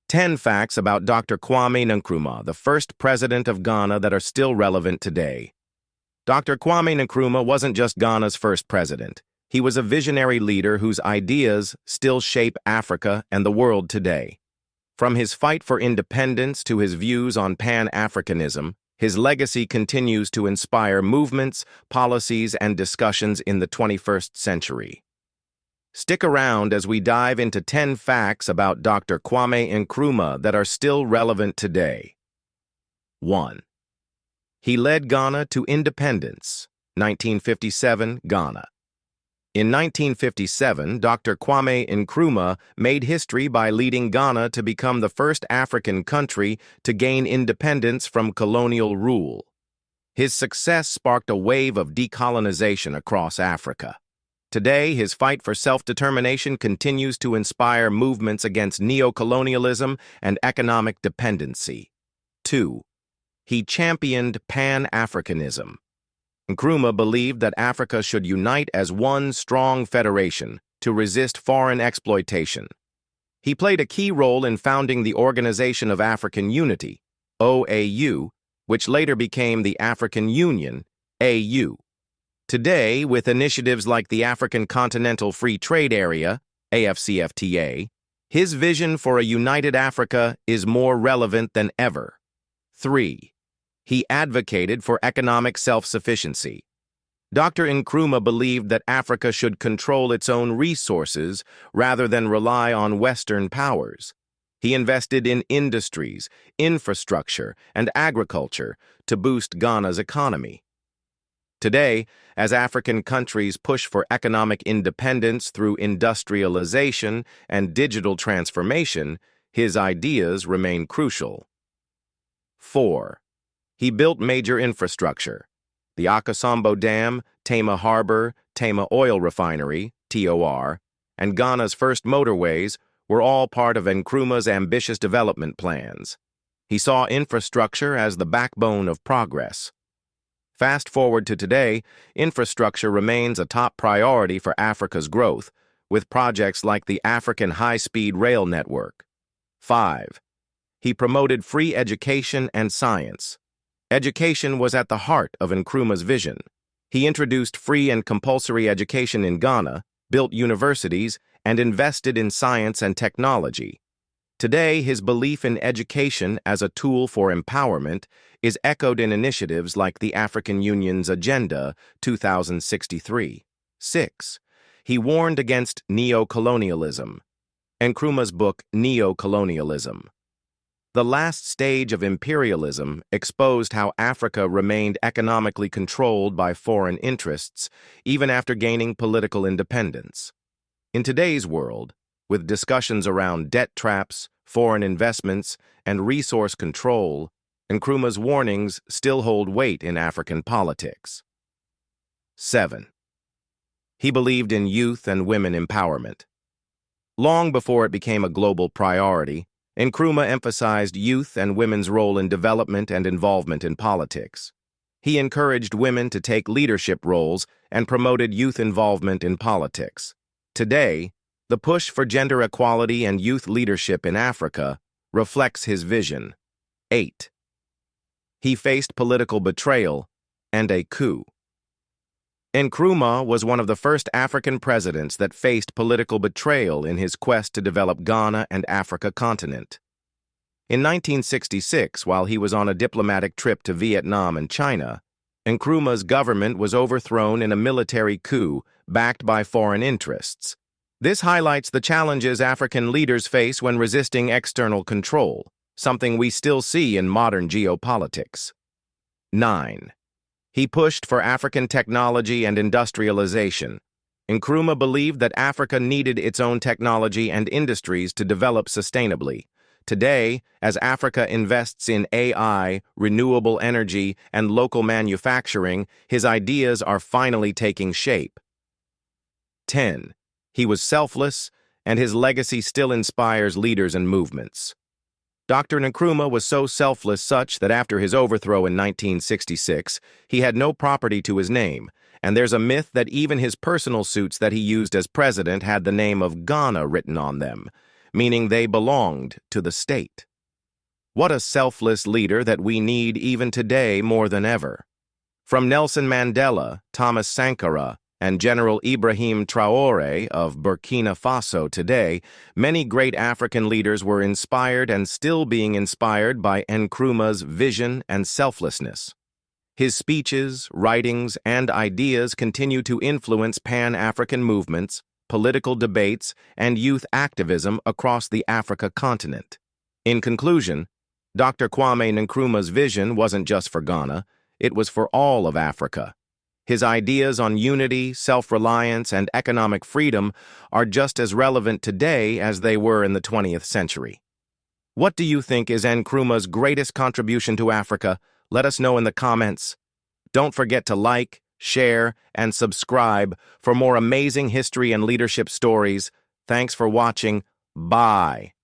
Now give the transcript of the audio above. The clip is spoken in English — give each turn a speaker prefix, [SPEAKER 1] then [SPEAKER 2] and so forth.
[SPEAKER 1] 10 facts about Dr. Kwame Nkrumah, the first president of Ghana that are still relevant today. Dr. Kwame Nkrumah wasn't just Ghana's first president. He was a visionary leader whose ideas still shape Africa and the world today. From his fight for independence to his views on Pan-Africanism, his legacy continues to inspire movements, policies, and discussions in the 21st century. Stick around as we dive into 10 facts about Dr. Kwame Nkrumah that are still relevant today. 1. He led Ghana to independence. 1957, Ghana. In 1957, Dr. Kwame Nkrumah made history by leading Ghana to become the first African country to gain independence from colonial rule. His success sparked a wave of decolonization across Africa. Today, his fight for self-determination continues to inspire movements against neocolonialism and economic dependency. 2. He championed Pan-Africanism. Nkrumah believed that Africa should unite as one strong federation to resist foreign exploitation. He played a key role in founding the Organization of African Unity, OAU, which later became the African Union, AU. Today, with initiatives like the African Continental Free Trade Area, AFCFTA, his vision for a united Africa is more relevant than ever. 3. He advocated for economic self-sufficiency. Dr. Nkrumah believed that Africa should control its own resources rather than rely on Western powers. He invested in industries, infrastructure, and agriculture to boost Ghana's economy. Today, as African countries push for economic independence through industrialization and digital transformation, his ideas remain crucial. 4. He built major infrastructure. The Akosombo Dam, Tema Harbor, Tema Oil Refinery, TOR, and Ghana's first motorways were all part of Nkrumah's ambitious development plans. He saw infrastructure as the backbone of progress. Fast forward to today, infrastructure remains a top priority for Africa's growth, with projects like the African High-Speed Rail Network. 5. He promoted free education and science. Education was at the heart of Nkrumah's vision. He introduced free and compulsory education in Ghana, built universities, and invested in science and technology. Today, his belief in education as a tool for empowerment is echoed in initiatives like the African Union's Agenda 2063. 6. He warned against neocolonialism. Nkrumah's book, Neocolonialism, The Last Stage of Imperialism, exposed how Africa remained economically controlled by foreign interests even after gaining political independence. In today's world, with discussions around debt traps, foreign investments, and resource control, Nkrumah's warnings still hold weight in African politics. 7. He believed in youth and women empowerment. Long before it became a global priority, Nkrumah emphasized youth and women's role in development and involvement in politics. He encouraged women to take leadership roles and promoted youth involvement in politics. Today, the push for gender equality and youth leadership in Africa reflects his vision. 8. He faced political betrayal and a coup. Nkrumah was one of the first African presidents that faced political betrayal in his quest to develop Ghana and Africa continent. In 1966, while he was on a diplomatic trip to Vietnam and China, Nkrumah's government was overthrown in a military coup backed by foreign interests. This highlights the challenges African leaders face when resisting external control, something we still see in modern geopolitics. 9. He pushed for African technology and industrialization. Nkrumah believed that Africa needed its own technology and industries to develop sustainably. Today, as Africa invests in AI, renewable energy, and local manufacturing, his ideas are finally taking shape. 10. He was selfless, and his legacy still inspires leaders and movements. Dr. Nkrumah was so selfless such that after his overthrow in 1966, he had no property to his name, and there's a myth that even his personal suits that he used as president had the name of Ghana written on them. meaning they belonged to the state. What a selfless leader that we need even today more than ever. From Nelson Mandela, Thomas Sankara, and General Ibrahim Traoré of Burkina Faso today, many great African leaders were inspired and still being inspired by Nkrumah's vision and selflessness. His speeches, writings, and ideas continue to influence Pan-African movements, political debates, and youth activism across the Africa continent. In conclusion, Dr. Kwame Nkrumah's vision wasn't just for Ghana, it was for all of Africa. His ideas on unity, self-reliance, and economic freedom are just as relevant today as they were in the 20th century. What do you think is Nkrumah's greatest contribution to Africa? Let us know in the comments. Don't forget to like, share, and subscribe for more amazing history and leadership stories. Thanks for watching. Bye.